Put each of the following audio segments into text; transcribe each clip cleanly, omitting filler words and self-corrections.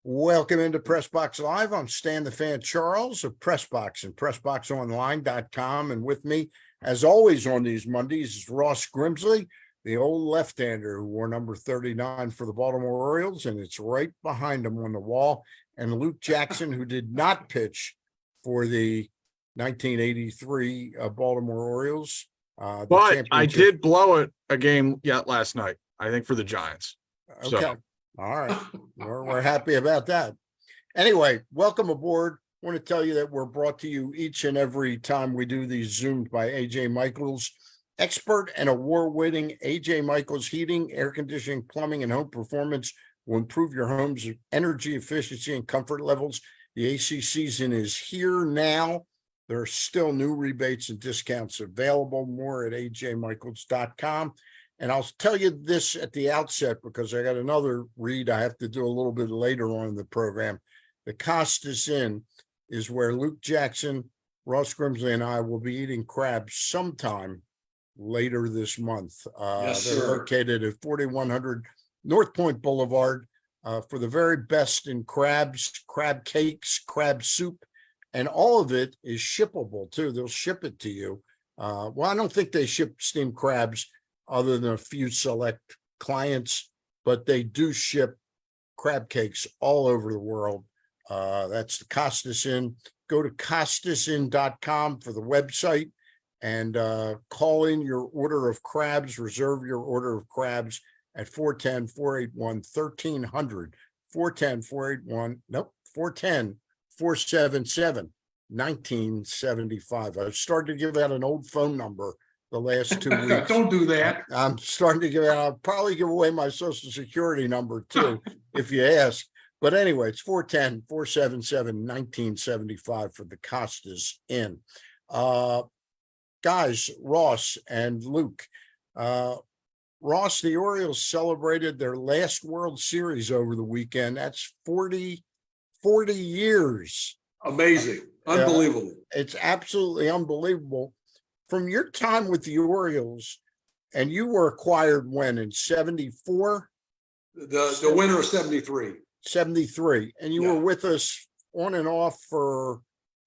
Welcome into PressBox Live. I'm Stan the Fan Charles of PressBox and PressBoxOnline.com. And with me, as always on these Mondays, is Ross Grimsley, the old left-hander who wore number 39 for the Baltimore Orioles, and it's right behind him on the wall. And Luke Jackson, who did not pitch for the 1983 Baltimore Orioles. But I did blow it a game last night, I think, for the Giants. Okay. So. All right. We're happy about that. Anyway, welcome aboard. I want to tell you that we're brought to you each and every time we do these Zooms by AJ Michaels, expert and award-winning AJ Michaels Heating, Air Conditioning, Plumbing, and Home Performance will improve your home's energy efficiency and comfort levels. The AC season is here now. There are still new rebates and discounts available. More at ajmichaels.com. And I'll tell you this at the outset, because I got another read I have to do a little bit later on in the program. The Costas Inn is where Luke Jackson, Ross Grimsley, and I will be eating crabs sometime later this month. Yes, they're sir. located at 4100 North Point Boulevard for the very best in crabs, crab cakes, crab soup, and all of it is shippable too. They'll ship it to you. Well, I don't think they ship steamed crabs other than a few select clients, but they do ship crab cakes all over the world. That's the Costas Inn. Go to costasin.com for the website and call in your order of crabs, reserve your order of crabs at 410-481-1300, 410-477-1975. I've started to give out an old phone number the last 2 weeks. Don't do that. I'm starting to give out. I'll probably give away my social security number too, if you ask. But anyway, it's 410-477-1975 for the Costas Inn. Guys, Ross and Luke. Ross, the Orioles celebrated their last World Series over the weekend. That's 40 years. Amazing. Unbelievable. It's absolutely unbelievable. From your time with the Orioles, and you were acquired when, in 74? The winter of 73. 73. And you were with us on and off for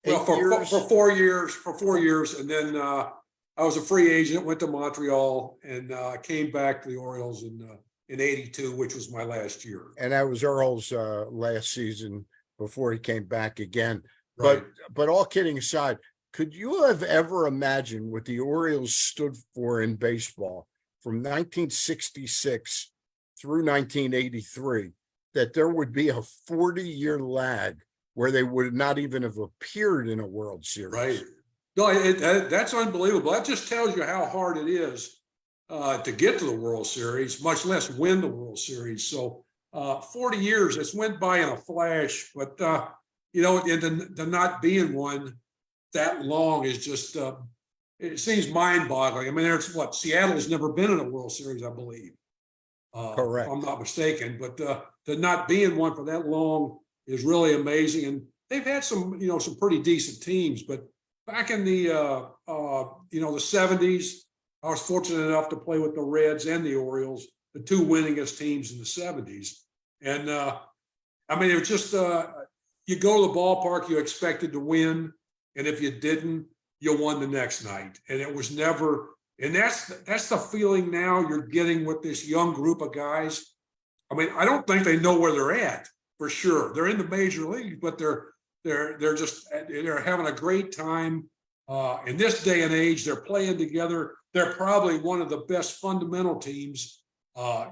8 years? For 4 years. For 4 years. And then I was a free agent, went to Montreal, and came back to the Orioles in 82, which was my last year. And that was Earl's last season before he came back again. Right. But all kidding aside, could you have ever imagined what the Orioles stood for in baseball from 1966 through 1983, that there would be a 40-year lag where they would not even have appeared in a World Series? Right. No, that's unbelievable. That just tells you how hard it is to get to the World Series, much less win the World Series. So 40 years, it's went by in a flash, but, and to not be in one that long is just, it seems mind-boggling. I mean, Seattle's never been in a World Series, I believe. Correct. If I'm not mistaken, but to not be in one for that long is really amazing. And they've had some pretty decent teams, but back in the, the 70s, I was fortunate enough to play with the Reds and the Orioles, the two winningest teams in the 70s. And it was just, you go to the ballpark, you expected to win. And if you didn't, you won the next night. And it was never, and that's the feeling now you're getting with this young group of guys. I mean, I don't think they know where they're at for sure. They're in the major league, but they're having a great time. In this day and age, they're playing together. They're probably one of the best fundamental teams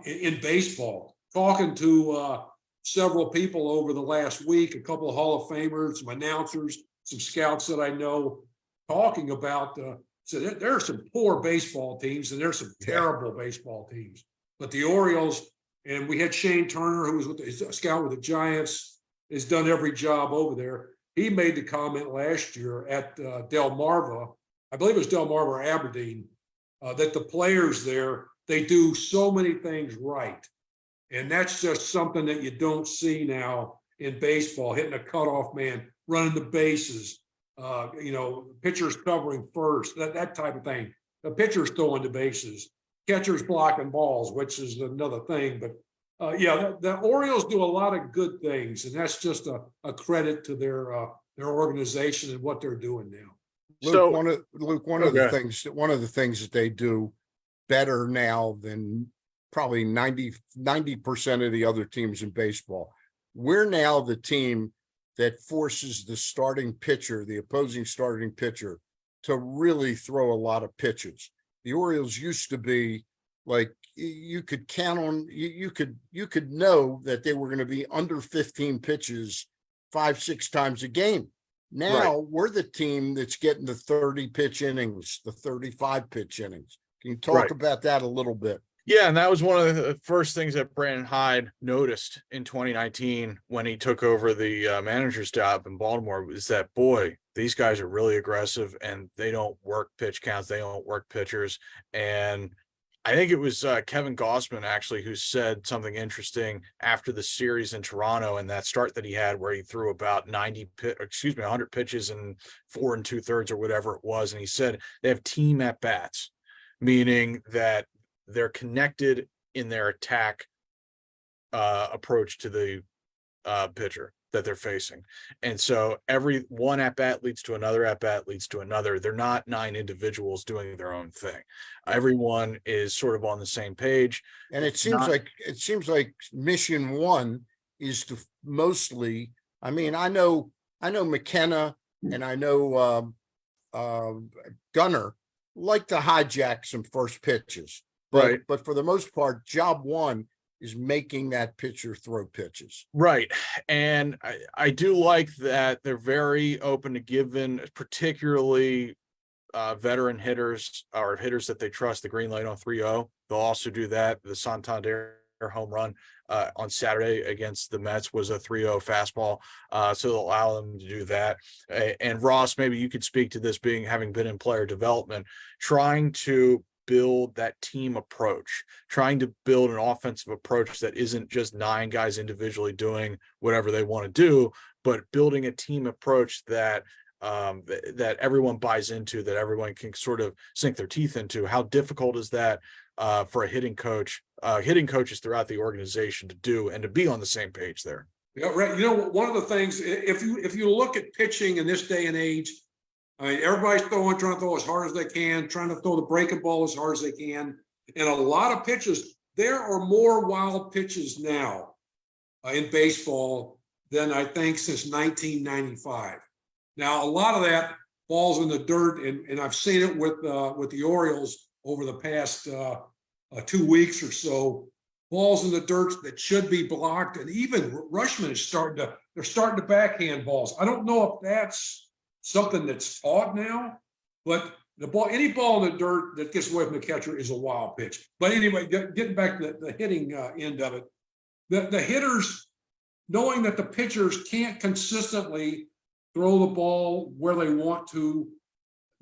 in baseball. Talking to several people over the last week, a couple of Hall of Famers, some announcers, some scouts that I know, talking about so there are some poor baseball teams and there's some terrible baseball teams. But the Orioles, and we had Shane Turner, who was a scout with the Giants, has done every job over there. He made the comment last year at Delmarva, I believe it was Delmarva or Aberdeen, that the players there, they do so many things right. And that's just something that you don't see now in baseball, hitting a cutoff man, running the bases, pitchers covering first, that type of thing. The pitchers throwing the bases, catchers blocking balls, which is another thing. But Yeah, the Orioles do a lot of good things, and that's just a credit to their organization and what they're doing now. Luke, So, one of the okay. things that they do better now than probably 90% of the other teams in baseball. We're now the team that forces the opposing starting pitcher, to really throw a lot of pitches. The Orioles used to be like, you could count on, you could know that they were going to be under 15 pitches 5-6 times a game. Now we're the team that's getting the 30 pitch innings, the 35 pitch innings. Can you talk about that a little bit? Yeah, and that was one of the first things that Brandon Hyde noticed in 2019 when he took over the manager's job in Baltimore, was that, boy, these guys are really aggressive and they don't work pitch counts. They don't work pitchers. And I think it was Kevin Gossman actually who said something interesting after the series in Toronto and that start that he had where he threw about 100 pitches in 4 2/3 or whatever it was. And he said they have team at bats, meaning that they're connected in their attack approach to the pitcher that they're facing. And so every one at bat leads to another at bat leads to another. They're not 9 individuals doing their own thing. Everyone is sort of on the same page. And it seems like mission one is to mostly, I mean, I know McKenna and I know Gunner like to hijack some first pitches. But for the most part, job one is making that pitcher throw pitches. Right. And I do like that they're very open to giving, particularly veteran hitters or hitters that they trust, the green light on 3-0. They'll also do that. The Santander home run on Saturday against the Mets was a 3-0 fastball. So they'll allow them to do that. And Ross, maybe you could speak to this, having been in player development, trying to build that team approach, trying to build an offensive approach that isn't just 9 guys individually doing whatever they want to do, but building a team approach that that everyone buys into, that everyone can sort of sink their teeth into. How difficult is that for a hitting coaches throughout the organization to do and to be on the same page there? Yeah, right. You know, one of the things, if you look at pitching in this day and age, I mean, everybody's trying to throw as hard as they can, trying to throw the breaking ball as hard as they can. And a lot of pitches, there are more wild pitches now in baseball than I think since 1995. Now, a lot of that falls in the dirt, and I've seen it with the Orioles over the past 2 weeks or so. Balls in the dirt that should be blocked, and even Rushman is starting to backhand balls. I don't know if that's something that's taught now, but any ball in the dirt that gets away from the catcher is a wild pitch. But anyway, getting back to the hitting end of it, the hitters, knowing that the pitchers can't consistently throw the ball where they want to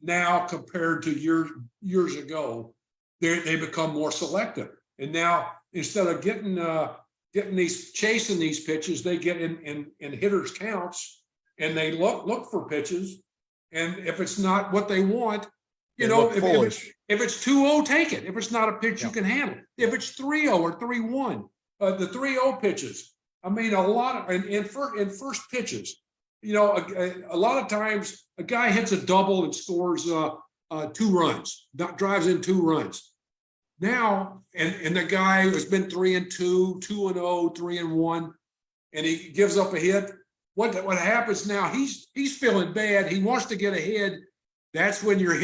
now compared to years ago, they become more selective. And now instead of chasing these pitches, they get in hitters' counts. And they look for pitches, and if it's not what they want, if it's 2-0, take it. If it's not a pitch you can handle, if it's 3-0 or 3-1, the 3-0 pitches. I mean, a lot of in first pitches, a lot of times a guy hits a double and scores 2 runs, drives in 2 runs. Now, and the guy has been 3-2, 2-0, 3-1, and he gives up a hit. What happens now? He's feeling bad. He wants to get ahead. That's when your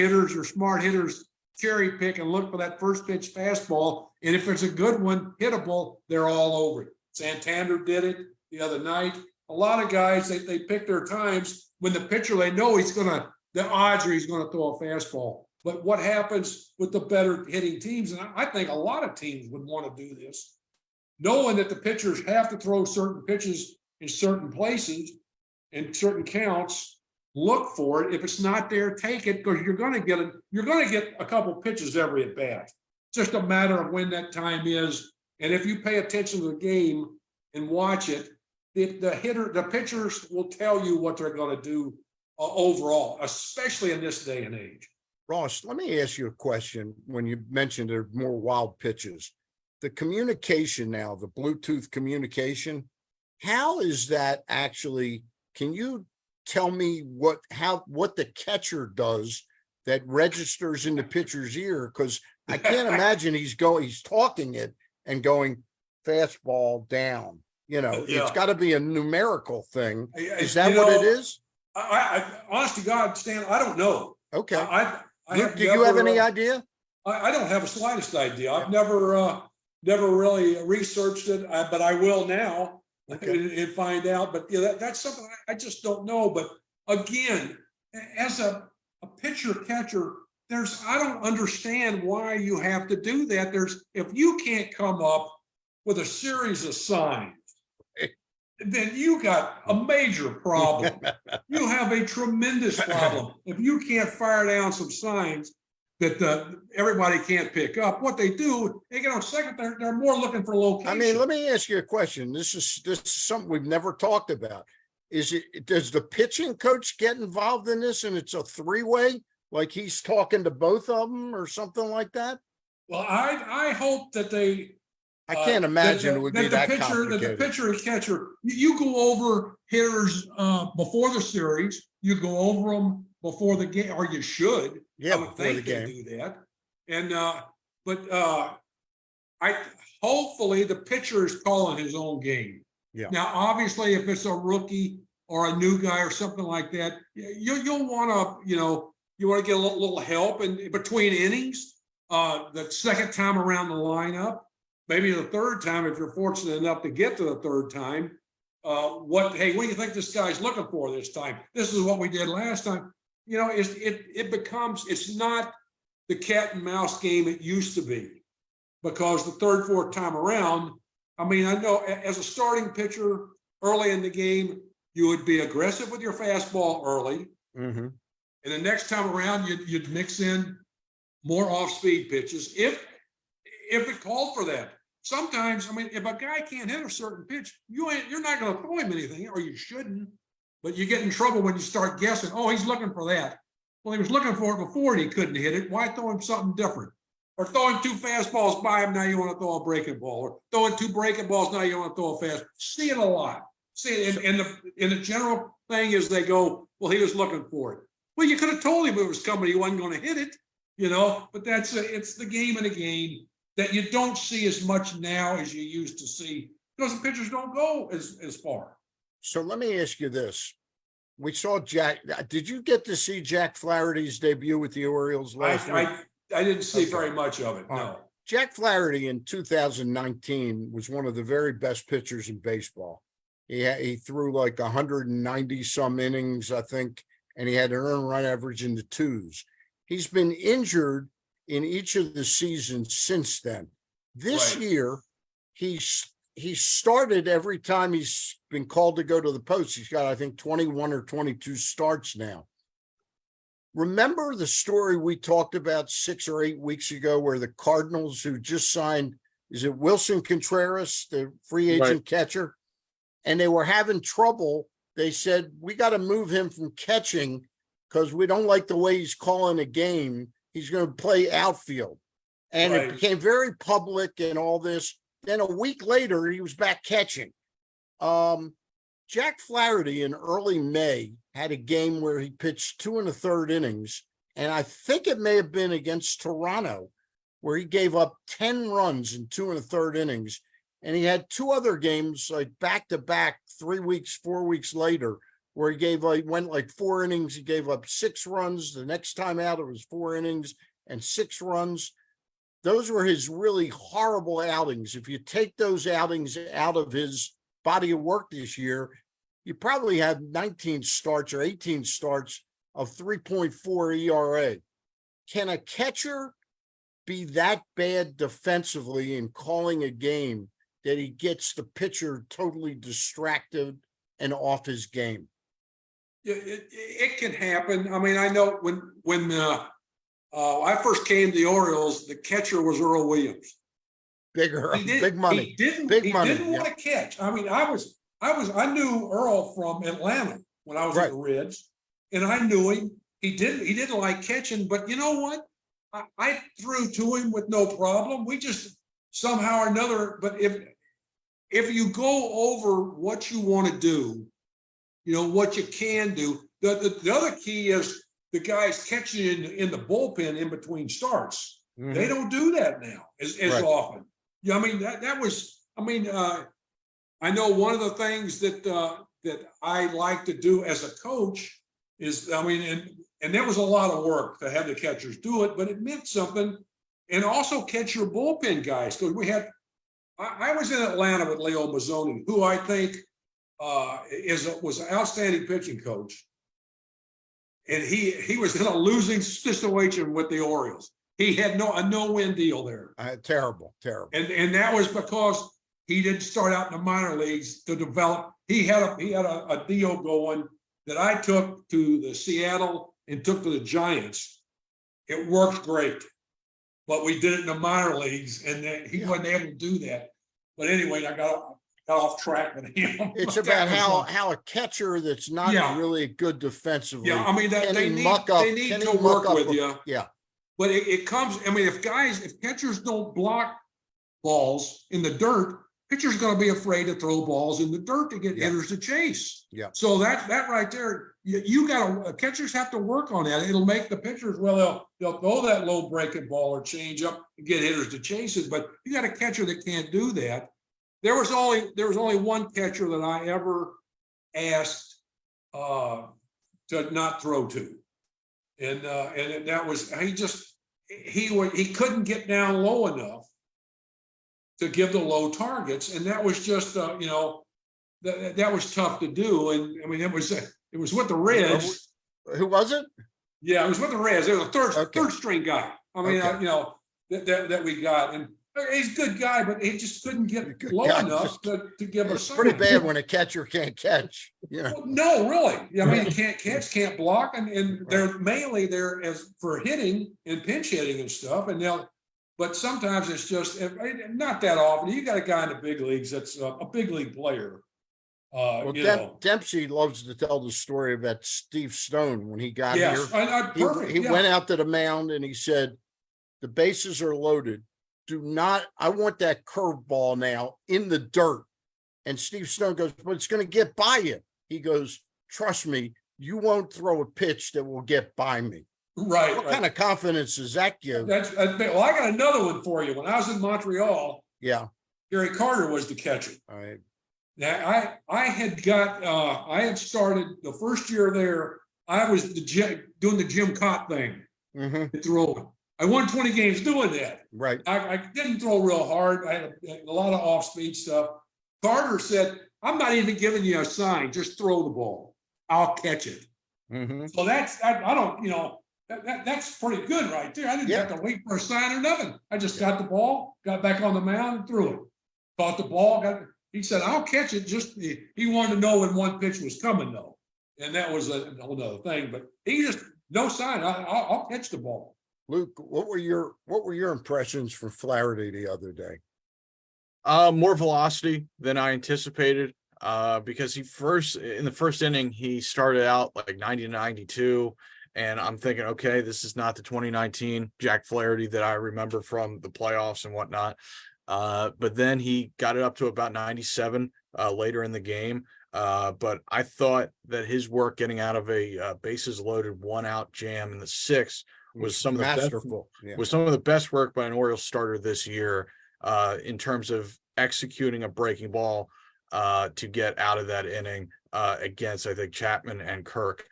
smart hitters, cherry pick and look for that first pitch fastball. And if it's a good one, hittable, they're all over it. Santander did it the other night. A lot of guys, they pick their times when the pitcher, they know the odds are he's going to throw a fastball. But what happens with the better hitting teams? And I think a lot of teams would want to do this, knowing that the pitchers have to throw certain pitches in certain places and certain counts. Look for it. If it's not there, take it, because you're going to get a couple pitches every at bat. It's just a matter of when that time is. And if you pay attention to the game and watch it, the pitchers will tell you what they're going to do overall, especially in this day and age. Ross, let me ask you a question. When you mentioned there are more wild pitches, the communication now, the Bluetooth communication, how is that actually, can you tell me what the catcher does that registers in the pitcher's ear? Because I can't imagine he's talking it and going fastball down. It's Yeah. got to be a numerical thing. Is You that what it know, is? I honest to God, Stan, I don't know. Okay. I Luke, do you have any idea? I don't have the slightest idea. I've never really researched it, but I will now and find out. But yeah, that's something I just don't know. But again, as a pitcher catcher, I don't understand why you have to do that. If you can't come up with a series of signs, then you got a major problem. You have a tremendous problem. If you can't fire down some signs that everybody can't pick up, what they do, they get on second, they're more looking for location. I mean, let me ask you a question. This is something we've never talked about. Does the pitching coach get involved in this and it's a three-way, like he's talking to both of them or something like that? Well, I hope that they. I can't imagine it would be that complicated. That the pitcher and catcher, you go over hitters before the series, you go over them before the game, or you should. Yeah, I would before think the game. they do that. And hopefully the pitcher is calling his own game. Yeah. Now, obviously, if it's a rookie or a new guy or something like that, you'll want to, you want to get a little help in between innings. The second time around the lineup. Maybe the third time, if you're fortunate enough to get to the third time, what do you think this guy's looking for this time? This is what we did last time. It's not the cat and mouse game it used to be, because the third, fourth time around, I mean, I know as a starting pitcher early in the game, you would be aggressive with your fastball early. Mm-hmm. And the next time around, you'd mix in more off-speed pitches if it called for that. Sometimes, I mean, if a guy can't hit a certain pitch, you're not going to throw him anything, or you shouldn't. But you get in trouble when you start guessing. Oh, he's looking for that. Well, he was looking for it before and he couldn't hit it. Why throw him something different? Or throwing two fastballs by him, now you want to throw a breaking ball. Or throwing two breaking balls, now you want to throw a fast. See it a lot. See it, and the general thing is they go, well, he was looking for it. Well, you could have told him it was coming. He wasn't going to hit it, But it's the game of the game that you don't see as much now as you used to see, because the pitchers don't go as far. So let me ask you this. We saw Jack. Did you get to see Jack Flaherty's debut with the Orioles last week? I didn't see very much of it, no. Jack Flaherty in 2019 was one of the very best pitchers in baseball. He threw like 190 some innings, I think, and he had an earned run average in the twos. He's been injured in each of the seasons since then. This year, he started every time he's been called to go to the post. He's got, I think, 21 or 22 starts now. Remember the story we talked about 6 or 8 weeks ago where the Cardinals, who just signed, is it Wilson Contreras, the free agent catcher? And they were having trouble. They said, we got to move him from catching because we don't like the way he's calling a game. He's going to play outfield. And it became very public and all this. Then a week later, he was back catching. Jack Flaherty in early May had a game where he pitched 2 1/3 innings. And I think it may have been against Toronto, where he gave up 10 runs in 2 1/3 innings. And he had 2 other games like back to back 3 weeks, 4 weeks later, where he went like 4 innings. He gave up 6 runs. The next time out, it was 4 innings and 6 runs. Those were his really horrible outings. If you take those outings out of his body of work this year, you probably have 19 starts or 18 starts of 3.4 ERA. Can a catcher be that bad defensively in calling a game that he gets the pitcher totally distracted and off his game? It can happen. I mean, I know when I first came to the Orioles, the catcher was Earl Williams. Big money. He didn't want to catch. I mean, I knew Earl from Atlanta when I was at the Reds, and I knew him. He didn't like catching, but you know what? I threw to him with no problem. We just somehow or another, but if you go over what you want to do, what you can do, the other key is the guys catching in the bullpen in between starts. Mhm. They don't do that now as Right. often. Yeah, I mean that was. I mean, I know one of the things that I like to do as a coach is, I mean, and there was a lot of work to have the catchers do it, but it meant something. And also catch your bullpen guys, because I was in Atlanta with Leo Mazzoni, who I think was an outstanding pitching coach. And he was in a losing situation with the Orioles. He had a no-win deal there. Terrible. And that was because he didn't start out in the minor leagues to develop. He had a deal going that I took to the Seattle and took to the Giants. It worked great, but we did it in the minor leagues, and he wasn't able to do that. But anyway, I got off track with him. It's about how a catcher that's not really good defensively. Yeah, I mean they need to work with you. Yeah, but it comes. I mean, if catchers don't block balls in the dirt, pitcher's going to be afraid to throw balls in the dirt to get hitters to chase. Yeah. So that right there, you got to catchers have to work on that. It'll make the pitchers they'll throw that low breaking ball or change up and get hitters to chase it. But you got a catcher that can't do that. There was only one catcher that I ever asked to not throw to, and that was he couldn't get down low enough to give the low targets, and that was just that was tough to do. And I mean it was with the Reds. Who was it? Yeah, it was with the Reds. It was a third string guy. I mean, that we got, and he's a good guy, but he just couldn't get low enough to give us. It's pretty bad when a catcher can't catch. Well, no, really. I mean, he can't catch, can't block, and they're mainly there as for hitting and pinch hitting and stuff, and but sometimes it's just not that often. You got a guy in the big leagues that's a big league player. Dempsey loves to tell the story about Steve Stone when he got here. Perfect. He went out to the mound and he said, "The bases are loaded. I want that curveball now in the dirt." And Steve Stone goes, "But it's going to get by you." He goes, "Trust me, you won't throw a pitch that will get by me." Right. What kind of confidence does that give? Well, I got another one for you. When I was in Montreal, Gary Carter was the catcher. All right. Now I had started the first year there. I was doing the Jim Cott thing, throwing. I won 20 games doing that. Right. I didn't throw real hard. I had a lot of off-speed stuff. Carter said, "I'm not even giving you a sign. Just throw the ball. I'll catch it." So that's pretty good right there. I didn't have to wait for a sign or nothing. I just got the ball, got back on the mound, and threw it. Caught the ball. He said, "I'll catch it." Just he wanted to know when one pitch was coming, though, and that was another thing. But he just no sign. I'll catch the ball. Luke, what were your impressions from Flaherty the other day? More velocity than I anticipated. Because in the first inning, he started out like 90-92. And I'm thinking, okay, this is not the 2019 Jack Flaherty that I remember from the playoffs and whatnot. But then he got it up to about 97 later in the game. But I thought that his work getting out of a bases loaded 1-out jam in the sixth was some of the best work by an Orioles starter this year in terms of executing a breaking ball to get out of that inning against, I think, Chapman and Kirk.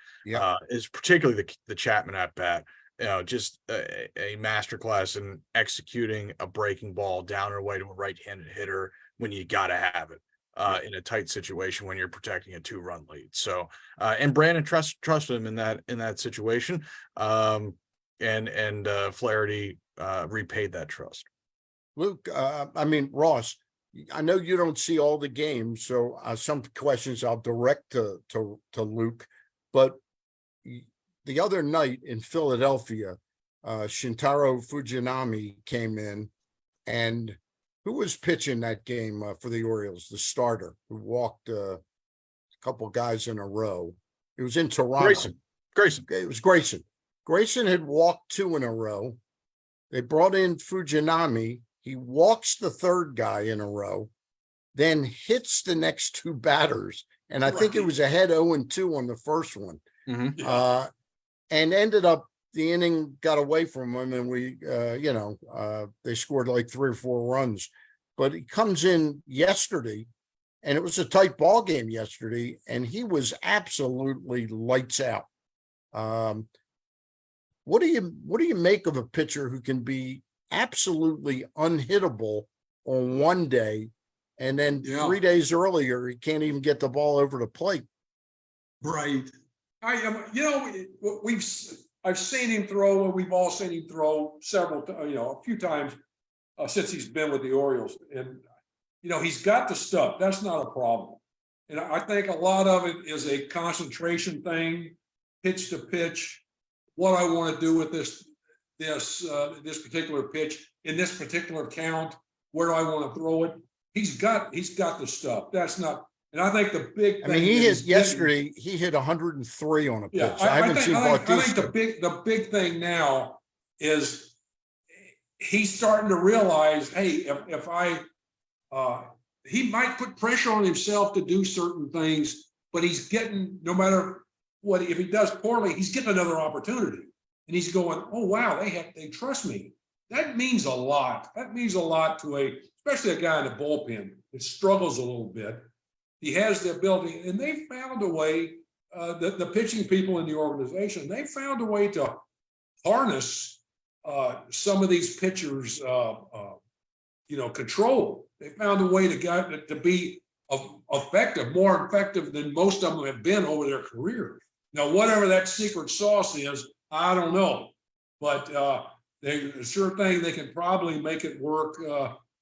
Is particularly the Chapman at bat, just a masterclass in executing a breaking ball down and away to a right-handed hitter when you got to have it in a tight situation when you're protecting a 2-run lead. So, and Brandon trusted him in that situation, and Flaherty repaid that trust. Luke, Ross, I know you don't see all the games, so some questions I'll direct to Luke, but the other night in Philadelphia, Shintaro Fujinami came in, and who was pitching that game for the Orioles? The starter who walked a couple guys in a row. It was in Toronto. Grayson. It was Grayson. Grayson had walked 2 in a row. They brought in Fujinami. He walks the third guy in a row, then hits the next two batters. And I think it Right. was ahead 0-2 on the first one. Mhm. Yeah. And ended up the inning got away from him, and they scored like 3 or 4 runs. But he comes in yesterday, and it was a tight ball game yesterday, and he was absolutely lights out. What do you make of a pitcher who can be absolutely unhittable on one day, and then Yeah. 3 days earlier he can't even get the ball over the plate? Right. I am, I've seen him throw, and we've all seen him throw a few times since he's been with the Orioles. And, he's got the stuff. That's not a problem. And I think a lot of it is a concentration thing, pitch to pitch, what I want to do with this particular pitch in this particular count, where do I want to throw it? He's got the stuff. That's not. And I think the big thing. He hit yesterday. He hit 103 on a pitch. Yeah, I haven't seen Bautista. I think the big thing now is he's starting to realize, hey, if I he might put pressure on himself to do certain things, but he's getting, no matter what, if he does poorly, he's getting another opportunity, and he's going, oh wow, they trust me. That means a lot. That means a lot to especially a guy in the bullpen that struggles a little bit. He has the ability, and they found a way, the pitching people in the organization, they found a way to harness some of these pitchers' control. They found a way to be effective, more effective than most of them have been over their career. Now, whatever that secret sauce is, I don't know, but they sure thing they can probably make it work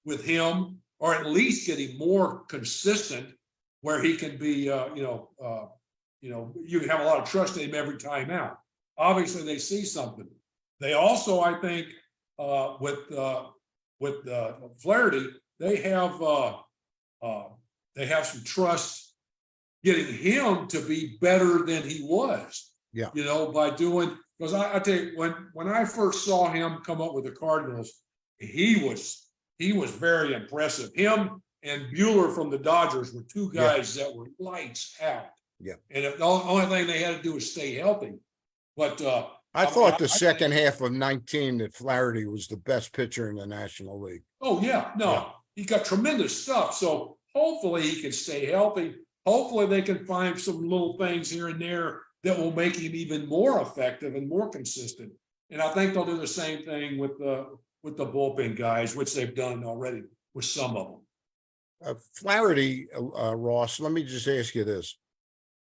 with him, or at least get him more consistent, where he can be, you can have a lot of trust in him every time out. Obviously, they see something. They also, I think, with Flaherty, they have some trust getting him to be better than he was. Yeah. By doing, because I tell you, when I first saw him come up with the Cardinals, he was very impressive. Him and Buehler from the Dodgers were two guys that were lights out. Yeah. And the only thing they had to do was stay healthy. But I thought the second half of 19 that Flaherty was the best pitcher in the National League. Oh, yeah. No, Yeah. He got tremendous stuff. So hopefully he can stay healthy. Hopefully they can find some little things here and there that will make him even more effective and more consistent. And I think they'll do the same thing with the bullpen guys, which they've done already with some of them. Flaherty, Ross, let me just ask you this.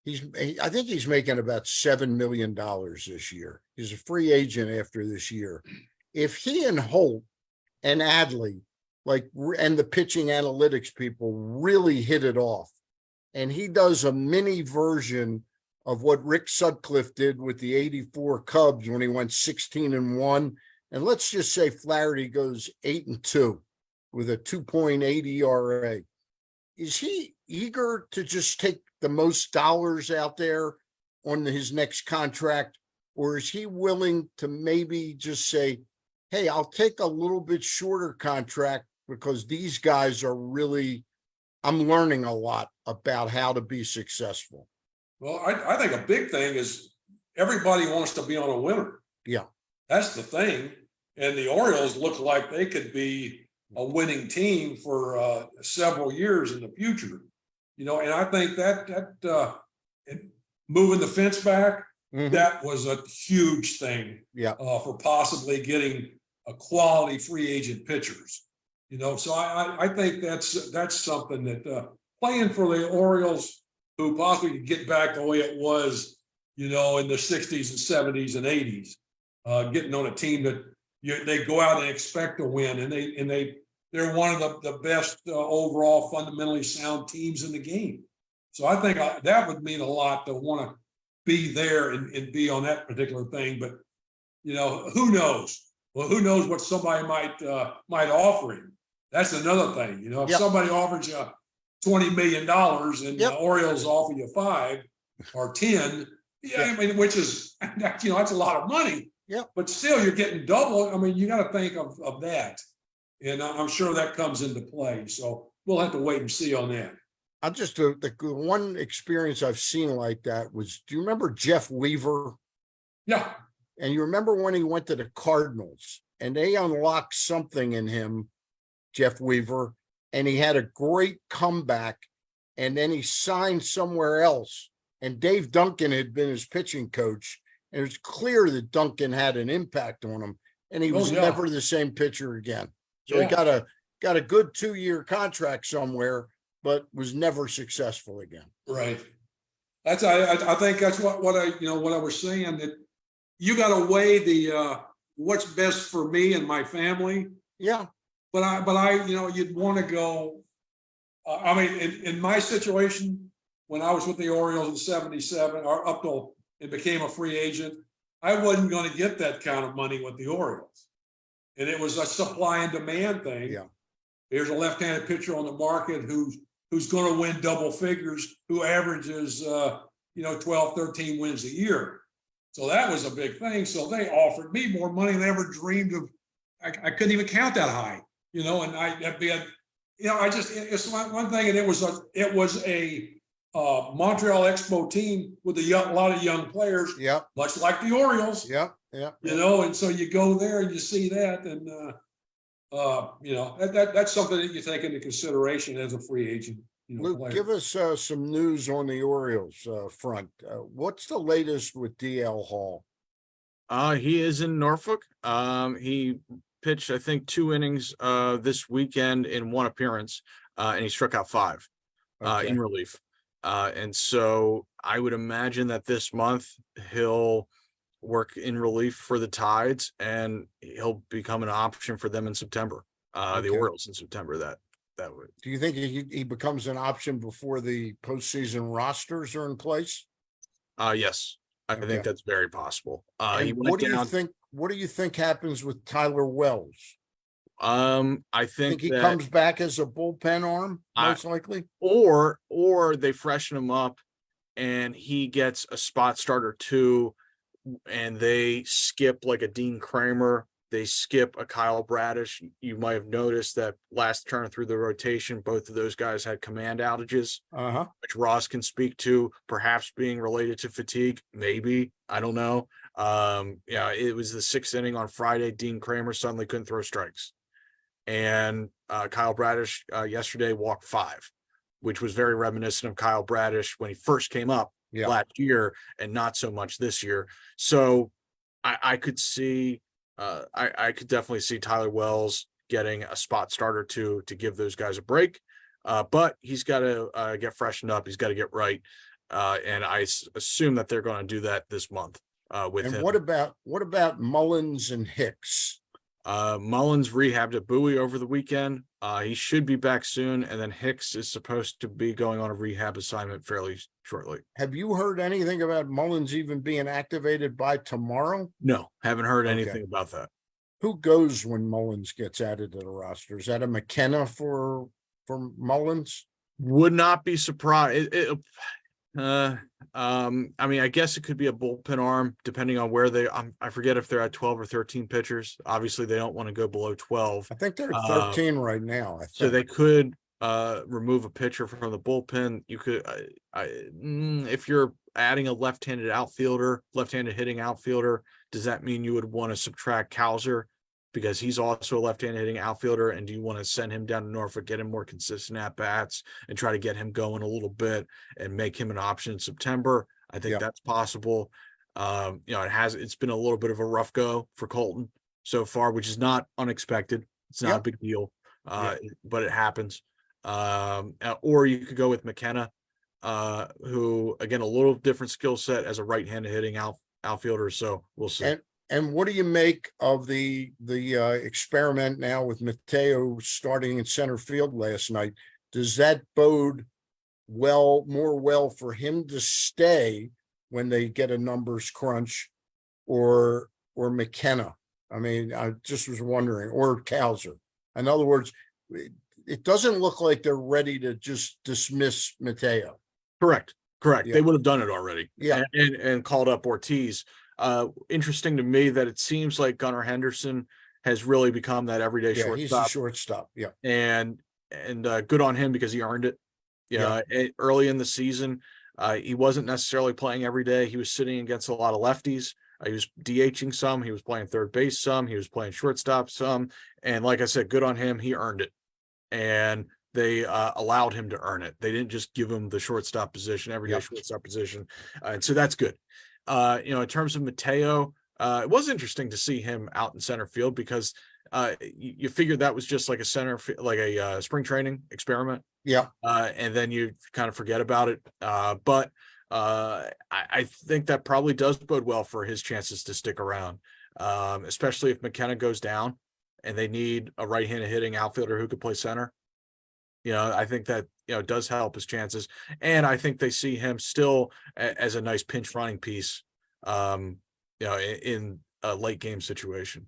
I think he's making about $7 million this year. He's a free agent after this year. If he and Holt and Adley, and the pitching analytics people really hit it off, and he does a mini version of what Rick Sutcliffe did with the 84 Cubs when he went 16-1, and let's just say Flaherty goes 8-2 with a 2.8 ERA. Is he eager to just take the most dollars out there on his next contract, or is he willing to maybe just say, hey, I'll take a little bit shorter contract because these guys are really, I'm learning a lot about how to be successful? Well, I think a big thing is everybody wants to be on a winner. Yeah. That's the thing. And the Orioles look like they could be a winning team for several years in the future. And I think that moving the fence back, Mhm. that was a huge thing. Yeah. For possibly getting a quality free agent pitchers. So I think that's something that playing for the Orioles, who possibly could get back the way it was, in the 60s and 70s and 80s, getting on a team that they go out and expect to win, and they're one of the best overall fundamentally sound teams in the game. So I think that would mean a lot to want to be there and be on that particular thing. But who knows? Well, who knows what somebody might offer him? That's another thing. If Yep. somebody offers you $20 million and Yep. the Orioles offer you 5 or 10, I mean, which is that's a lot of money. Yep. But still, you're getting double. I mean, you got to think of that. And I'm sure that comes into play. So we'll have to wait and see on that. I'll just, the one experience I've seen like that was, do you remember Jeff Weaver? Yeah. And you remember when he went to the Cardinals and they unlocked something in him, Jeff Weaver, and he had a great comeback, and then he signed somewhere else. And Dave Duncan had been his pitching coach, and it was clear that Duncan had an impact on him, and he was never the same pitcher again. So he got a good 2-year contract somewhere, but was never successful again. Right. That's I think that's what I was saying, that you got to weigh the what's best for me and my family. Yeah. But I you'd want to go. I mean, in my situation, when I was with the Orioles in '77, or up till it became a free agent, I wasn't going to get that kind of money with the Orioles, and it was a supply and demand thing. Yeah. Here's a left-handed pitcher on the market who's going to win double figures, who averages 12, 13 wins a year. So that was a big thing. So they offered me more money than I ever dreamed of. I couldn't even count that high, and it's one thing. And it was a Montreal Expo team with a lot of young players. Yep. Much like the Orioles. Yep. Yep. And so you go there and you see that, and that's something that you take into consideration as a free agent. Luke, player. give us some news on the Orioles front. What's the latest with DL Hall? He is in Norfolk. He pitched, I think, 2 innings this weekend in 1 appearance, and he struck out 5 in relief. And so I would imagine that this month he'll work in relief for the Tides, and he'll become an option for them in September. The Orioles in September. That would. Do you think he becomes an option before the postseason rosters are in place? Yes, I think that's very possible. What do you think happens with Tyler Wells? I think he comes back as a bullpen arm, most likely, or they freshen him up, and he gets a spot starter too, and they skip like a Dean Kramer. They skip a Kyle Bradish. You might have noticed that last turn through the rotation, both of those guys had command outages, which Ross can speak to, perhaps being related to fatigue. Maybe, I don't know. It was the 6th inning on Friday. Dean Kramer suddenly couldn't throw strikes, and Kyle Bradish yesterday walked 5, which was very reminiscent of Kyle Bradish when he first came up last year, and not so much this year. So I could see. I could definitely see Tyler Wells getting a spot starter to give those guys a break, but he's got to get freshened up. He's got to get right, and I assume that they're going to do that this month with him. What about Mullins and Hicks? Mullins rehabbed at Bowie over the weekend. He should be back soon, and then Hicks is supposed to be going on a rehab assignment fairly shortly. Have you heard anything about Mullins even being activated by tomorrow? No, haven't heard anything about that. Who goes when Mullins gets added to the roster? Is that a McKenna for Mullins? Would not be surprised. I mean, I guess it could be a bullpen arm depending on where they. I forget if they're at 12 or 13 pitchers. Obviously, they don't want to go below 12. I think they're at 13 right now. So they could remove a pitcher from the bullpen. You could, if you're adding a left-handed hitting outfielder, does that mean you would want to subtract Cowser because he's also a left-handed hitting outfielder? And do you want to send him down to Norfolk, get him more consistent at bats, and try to get him going a little bit and make him an option in September? I think that's possible. It's been a little bit of a rough go for Colton so far, which is not unexpected. It's not a big deal, but it happens. Or you could go with McKenna, who again, a little different skill set as a right-handed hitting outfielder. So we'll see. And what do you make of the experiment now with Mateo starting in center field last night? Does that bode more well for him to stay when they get a numbers crunch, or McKenna? I mean, I just was wondering, or Cowser. In other words, it doesn't look like they're ready to just dismiss Mateo. Correct. Yeah. They would have done it already. Yeah. And called up Ortiz. Interesting to me that it seems like Gunnar Henderson has really become that everyday Yeah, he's a shortstop. shortstop. Yeah. And good on him because he earned it. Early in the season, he wasn't necessarily playing every day. He was sitting against a lot of lefties. He was DHing some. He was playing third base some. He was playing shortstop some. And like I said, good on him. He earned it. And they allowed him to earn it. They didn't just give him the shortstop position, everyday shortstop position. And so that's good. In terms of Mateo, it was interesting to see him out in center field because you figured that was just like a spring training experiment. Yeah. And then you kind of forget about it. But I think that probably does bode well for his chances to stick around, especially if McKenna goes down and they need a right-handed hitting outfielder who could play center. I think that, does help his chances. And I think they see him still as a nice pinch running piece, in a late game situation.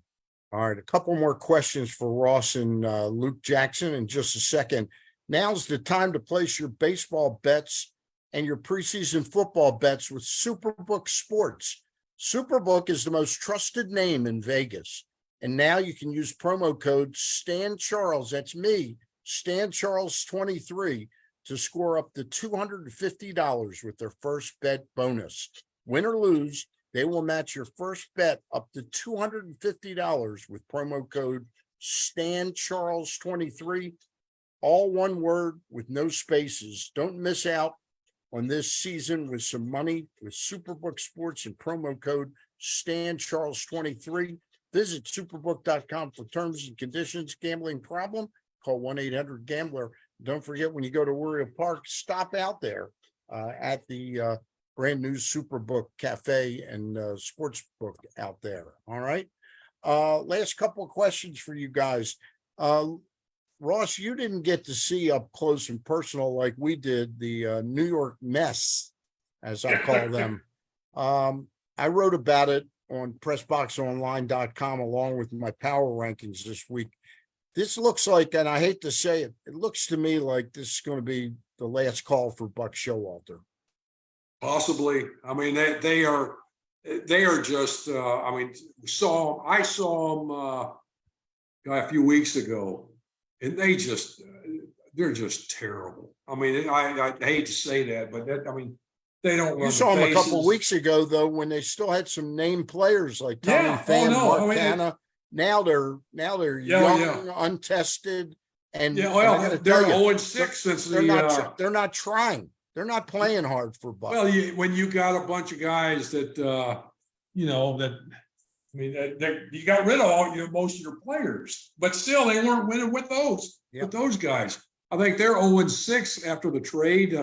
All right. A couple more questions for Ross and Luke Jackson in just a second. Now's the time to place your baseball bets and your preseason football bets with Superbook Sports. Superbook is the most trusted name in Vegas. And now you can use promo code Stan Charles, that's me, Stan Charles 23, to score up to $250 with their first bet bonus. Win or lose, they will match your first bet up to $250 with promo code Stan Charles 23. All one word with no spaces. Don't miss out on this season with some money with Superbook Sports and promo code Stan Charles 23. Visit superbook.com for terms and conditions. Gambling problem? Call 1-800-GAMBLER. Don't forget, when you go to Oriole Park, stop out there at the brand new Superbook Cafe and sports book out there. All right. Last couple of questions for you guys. Ross, you didn't get to see up close and personal like we did the New York mess, as I call them. I wrote about it on PressBoxOnline.com along with my power rankings this week. This looks like, and I hate to say it, it looks to me like this is going to be the last call for Buck Showalter. Possibly. I mean, they are just. I saw them a few weeks ago, and they're just terrible. I mean, I hate to say that, but they don't. You saw them a couple of weeks ago, though, when they still had some named players like Tommy Pham, Mark Canha. Now they're young, untested, and they're 0-6 since they're not trying. They're not playing hard for Buck. Well, when you got a bunch of guys that you got rid of most of your players, but still they weren't winning with those guys. I think they're 0-6 after the trade.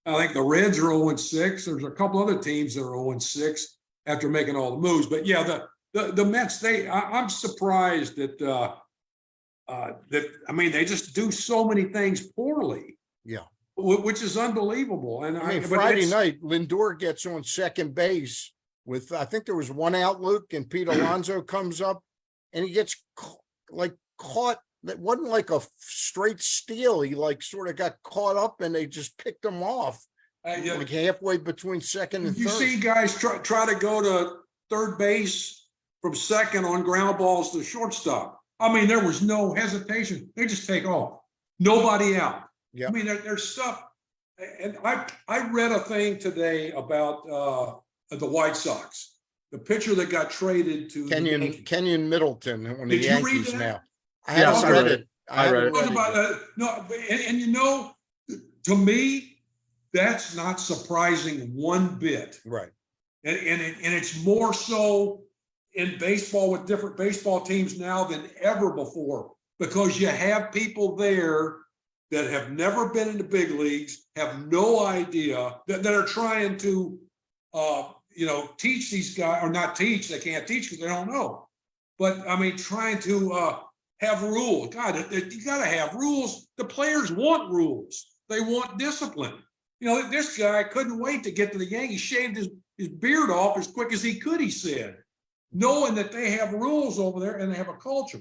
I think the Reds are 0-6. There's a couple other teams that are 0-6 after making all the moves. But yeah, the Mets, I'm surprised that they just do so many things poorly. Yeah. Which is unbelievable. And Friday night, Lindor gets on second base with, I think there was one out, Luke, and Pete Alonso comes up and he gets caught. That wasn't like a straight steal. He sort of got caught up and they just picked him off like halfway between second and third. You see guys try to go to third base from second on ground balls to shortstop. I mean, there was no hesitation. They just take off. Nobody out. Yeah. I mean, there's stuff. And I read a thing today about the White Sox, the pitcher that got traded to Kenyon Middleton on the Did Yankees you read that? now. I haven't read it. I read it. To me, that's not surprising one bit. Right. And it's more so in baseball with different baseball teams now than ever before, because you have people there that have never been in the big leagues, have no idea, that are trying to, teach these guys, or not teach, they can't teach because they don't know. But trying to have rules. God, you got to have rules. The players want rules. They want discipline. This guy couldn't wait to get to the Yankees, shaved his beard off as quick as he could, he said, knowing that they have rules over there and they have a culture.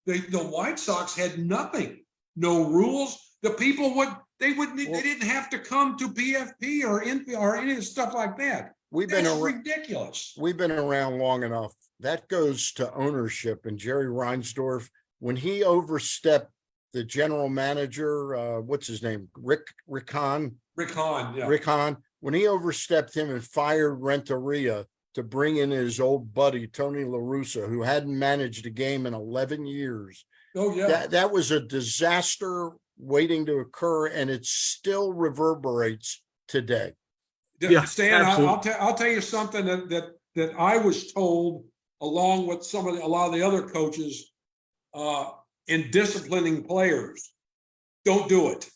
The White Sox had nothing. No rules. The people they didn't have to come to PFP or any of the stuff like that. That's ridiculous. We've been around long enough that goes to ownership and Jerry Reinsdorf. When he overstepped the general manager, what's his name? Rick Hahn, yeah. Rick Hahn, when he overstepped him and fired Renteria to bring in his old buddy, Tony La Russa, who hadn't managed a game in 11 years. Oh, yeah. That was a disaster waiting to occur, and it still reverberates today. Yeah, Stan, absolutely. I'll tell you something that I was told, along with a lot of the other coaches, in disciplining players. Don't do it.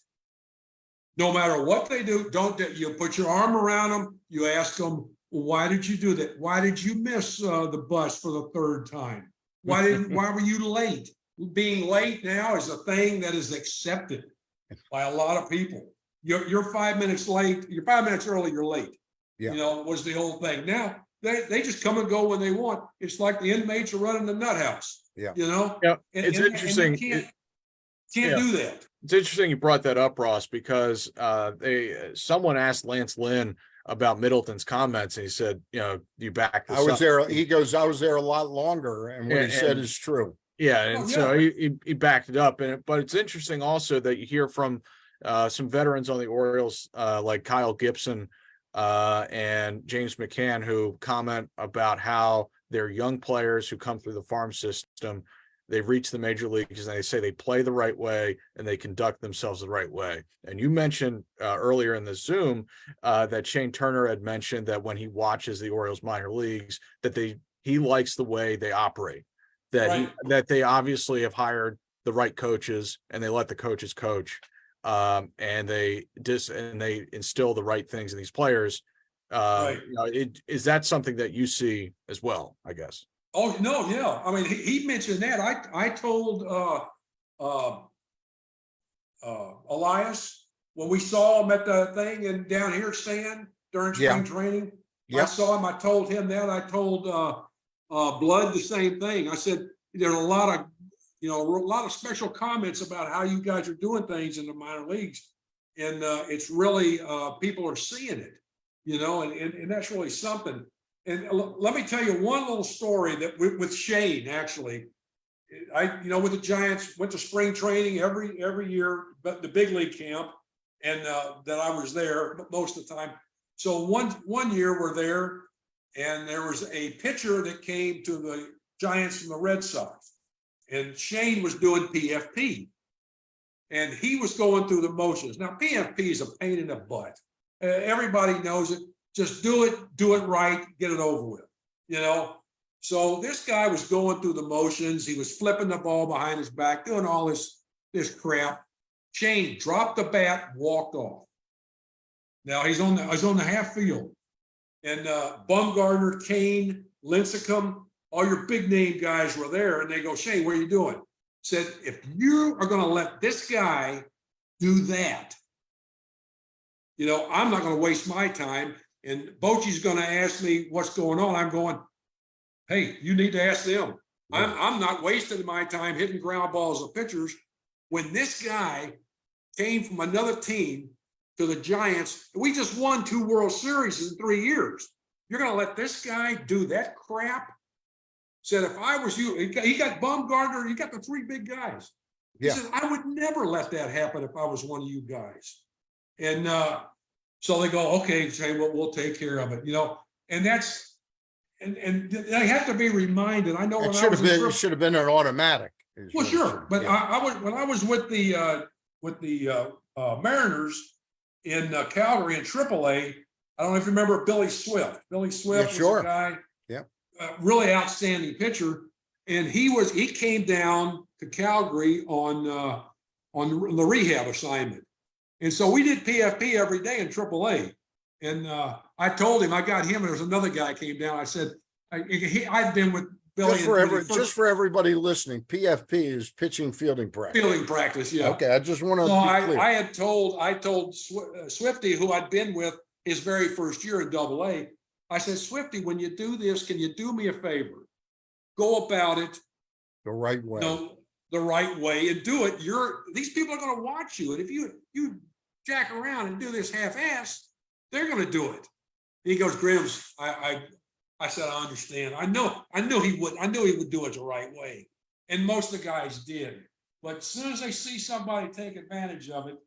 No matter what they do, don't do it. You put your arm around them. You ask them, well, why did you do that? Why did you miss the bus for the third time? Why were you late? Being late now is a thing that is accepted by a lot of people. You're 5 minutes late. You're 5 minutes early. You're late. Yeah. You know, was the whole thing. Now they just come and go when they want. It's like the inmates are running the nut house. Yeah. You know. Yeah. And you can't do that. It's interesting you brought that up, Ross, because someone asked Lance Lynn about Middleton's comments, and he said, you back this I was up. there. He goes, I was there a lot longer, and what he said is true. Yeah, and so he backed it up. But it's interesting also that you hear from some veterans on the Orioles, like Kyle Gibson and James McCann, who comment about how they're young players who come through the farm system. They've reached the major leagues, and they say they play the right way and they conduct themselves the right way. And you mentioned earlier in the Zoom that Shane Turner had mentioned that when he watches the Orioles minor leagues, that he likes the way they operate. That they obviously have hired the right coaches, and they let the coaches coach, and they instill the right things in these players. Is that something that you see as well, I guess? Oh no, yeah. I mean, he mentioned that. I told Elias when we saw him at the thing and down here, Stan, during spring training. I saw him. I told him that. I told Blood the same thing. I said there's a lot of special comments about how you guys are doing things in the minor leagues, and it's really people are seeing it, and that's really something. And let me tell you one little story that with Shane, actually. With the Giants, went to spring training every year, but the big league camp, and that I was there most of the time. So one year we're there, and there was a pitcher that came to the Giants from the Red Sox, and Shane was doing PFP, and he was going through the motions. Now PFP is a pain in the butt. Everybody knows it. Just do it right, get it over with, So this guy was going through the motions. He was flipping the ball behind his back, doing all this crap. Shane dropped the bat, walked off. Now he's on the half field, and Bumgarner, Kane, Lincecum, all your big name guys were there, and they go, Shane, what are you doing? Said, if you are going to let this guy do that, I'm not going to waste my time. And Bochy's going to ask me what's going on. I'm going, hey, you need to ask them. Yeah. I'm not wasting my time hitting ground balls at pitchers. When this guy came from another team to the Giants, we just won 2 World Series in 3 years. You're going to let this guy do that crap? Said, if I was you, he got Bumgarner, he got the 3 big guys. He said, I would never let that happen if I was one of you guys. And so they go, okay, Jay, we'll take care of it, and that's, and they have to be reminded. I know it should have been an automatic. Well, sure, but when I was with the Mariners in Calgary in AAA, I don't know if you remember Billy Swift. Billy Swift was a guy, really outstanding pitcher, and he came down to Calgary on the rehab assignment. And so we did PFP every day in AAA. And I told him, I got him, and there was another guy came down. I said, I'd been with Billy. Just for everybody listening, PFP is pitching fielding practice. Fielding practice, yeah. Okay, I just want to be clear. I told Swifty, who I'd been with his very first year in AA, I said, Swifty, when you do this, can you do me a favor? Go about it the right way. The right way and do it. These people are going to watch you. And if you jack around and do this half-ass, they're going to do it. He goes, Grims, I I said, I understand. I knew he would do it the right way. And most of the guys did. But as soon as they see somebody take advantage of it,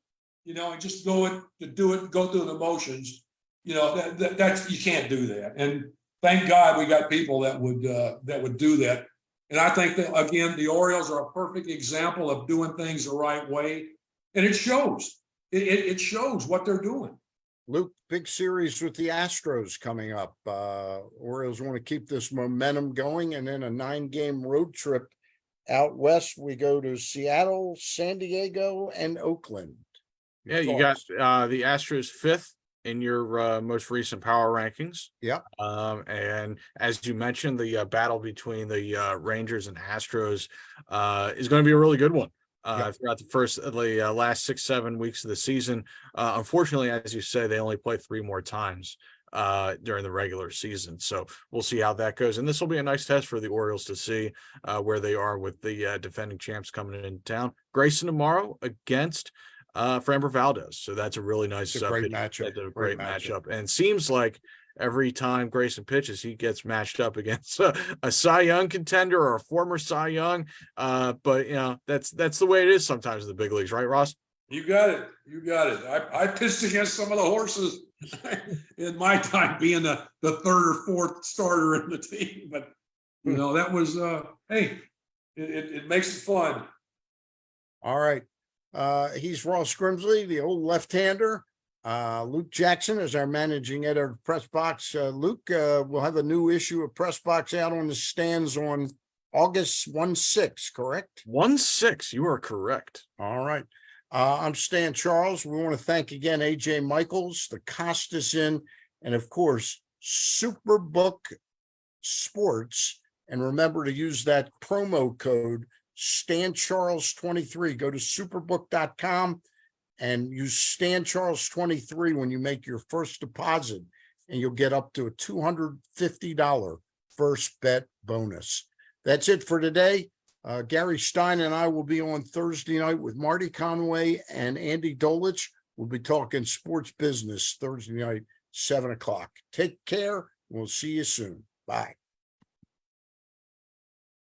and just go through the motions, that's you can't do that. And thank God we got people that would do that. And I think that again, the Orioles are a perfect example of doing things the right way, and it shows. It shows what they're doing. Luke, big series with the Astros coming up. Orioles want to keep this momentum going, and then a 9-game road trip out west. We go to Seattle, San Diego, and Oakland. Yeah, you got the Astros 5th in your most recent power rankings. Yeah. And as you mentioned, the battle between the Rangers and Astros is going to be a really good one. Throughout the last 6-7 weeks of the season. Unfortunately, as you say, they only play 3 more times during the regular season. So we'll see how that goes. And this will be a nice test for the Orioles to see where they are with the defending champs coming into town. Grayson tomorrow against Framber Valdez. So that's a really nice great matchup. Great matchup. And it seems like every time Grayson pitches, he gets matched up against a Cy Young contender or a former Cy Young. But that's the way it is sometimes in the big leagues, right, Ross? You got it. I pitched against some of the horses in my time, being the 3rd or 4th starter in the team. But that was hey, it makes it fun. All right. He's Ross Grimsley, the old left-hander. Luke Jackson is our managing editor of Press Box. Luke, we'll have a new issue of Press Box out on the stands on August 16, correct? 16, you are correct. All right. I'm Stan Charles. We want to thank again AJ Michaels, the Costas Inn, and of course, Superbook Sports. And remember to use that promo code StanCharles23. Go to superbook.com and use StanCharles23 when you make your first deposit, and you'll get up to a $250 first bet bonus. That's it for today. Gary Stein and I will be on Thursday night with Marty Conway and Andy Dolich. We'll be talking sports business Thursday night, 7 o'clock. Take care. We'll see you soon. Bye.